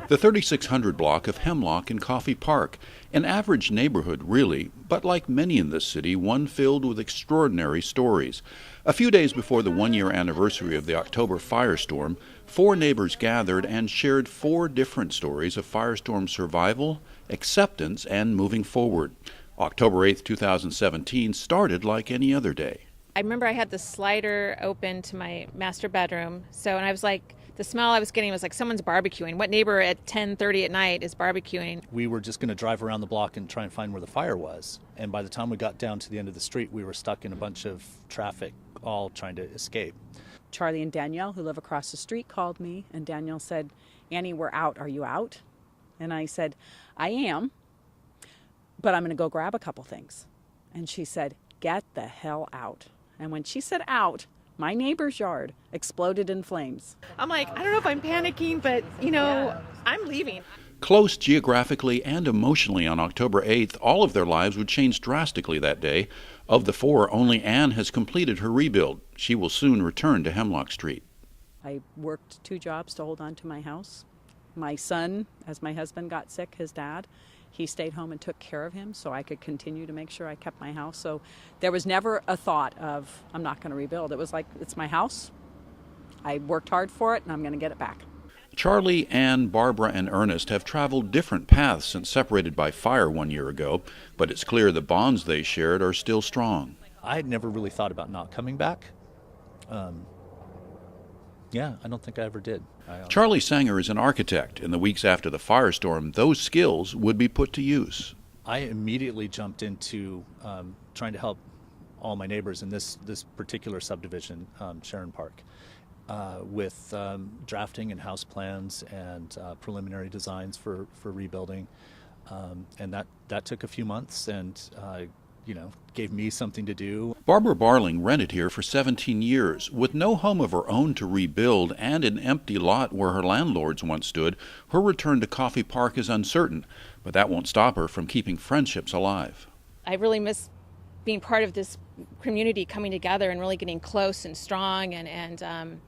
The 3600 block of Hemlock in Coffey Park, an average neighborhood really, but like many in this city, one filled with extraordinary stories. A few days before the one-year anniversary of the October firestorm, 4 neighbors gathered and shared 4 different stories of firestorm survival, acceptance, and moving forward. October 8, 2017 started like any other day. I remember I had the slider open to my master bedroom, and I was like, the smell I was getting was like someone's barbecuing. What neighbor at 10:30 at night is barbecuing? We were just going to drive around the block and try and find where the fire was. And by the time we got down to the end of the street, we were stuck in a bunch of traffic, all trying to escape. Charlie and Danielle, who live across the street, called me, and Danielle said, "Annie, we're out. Are you out?" And I said, "I am, but I'm going to go grab a couple things." And she said, "Get the hell out." And when she said out, my neighbor's yard exploded in flames. I'm like, I don't know if I'm panicking, but, I'm leaving. Close geographically and emotionally on October 8th, all of their lives would change drastically that day. Of the 4, only Anne has completed her rebuild. She will soon return to Hemlock Street. I worked 2 jobs to hold on to my house. My son, as my husband got sick, his dad, he stayed home and took care of him so I could continue to make sure I kept my house. So there was never a thought of, I'm not going to rebuild. It was like, it's my house. I worked hard for it, and I'm going to get it back. Charlie, Anne, Barbara, and Ernest have traveled different paths since separated by fire 1 year ago, but it's clear the bonds they shared are still strong. I had never really thought about not coming back. I don't think I ever did. Charlie Sanger is an architect. In the weeks after the firestorm, those skills would be put to use. I immediately jumped into trying to help all my neighbors in this particular subdivision, Sharon Park, with drafting and house plans and preliminary designs for rebuilding. And that took a few months and gave me something to do. Barbara Barling rented here for 17 years. With no home of her own to rebuild and an empty lot where her landlords once stood, her return to Coffey Park is uncertain, but that won't stop her from keeping friendships alive. I really miss being part of this community coming together and really getting close and strong, and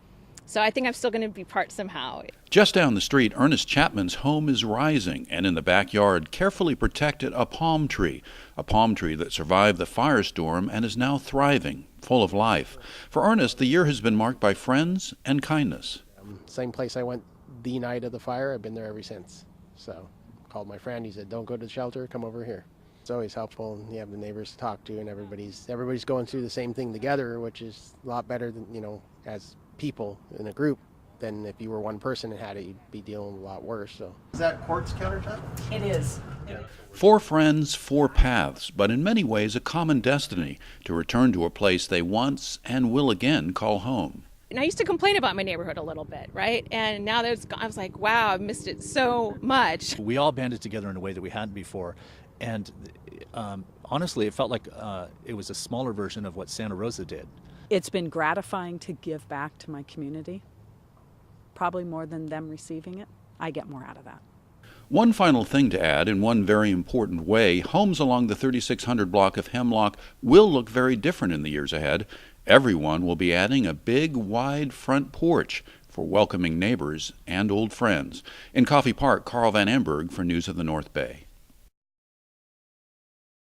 so I think I'm still going to be part somehow. Just down the street, Ernest Chapman's home is rising, and in the backyard, carefully protected, a palm tree that survived the firestorm and is now thriving, full of life. For Ernest, the year has been marked by friends and kindness. Same place I went the night of the fire, I've been there ever since. So called my friend, he said, "Don't go to the shelter, come over here." It's always helpful, and you have the neighbors to talk to, and everybody's going through the same thing together, which is a lot better than, as people in a group than if you were one person and had it, you'd be dealing a lot worse. So is that quartz countertop? It is. 4 friends, 4 paths, but in many ways a common destiny to return to a place they once and will again call home. And I used to complain about my neighborhood a little bit, right? And now that I was like, wow, I've missed it so much. We all banded together in a way that we hadn't before. And honestly, it felt like it was a smaller version of what Santa Rosa did. It's been gratifying to give back to my community, probably more than them receiving it. I get more out of that. One final thing to add, in one very important way, homes along the 3600 block of Hemlock will look very different in the years ahead. Everyone will be adding a big, wide front porch for welcoming neighbors and old friends. In Coffey Park, Carl Van Amberg for News of the North Bay.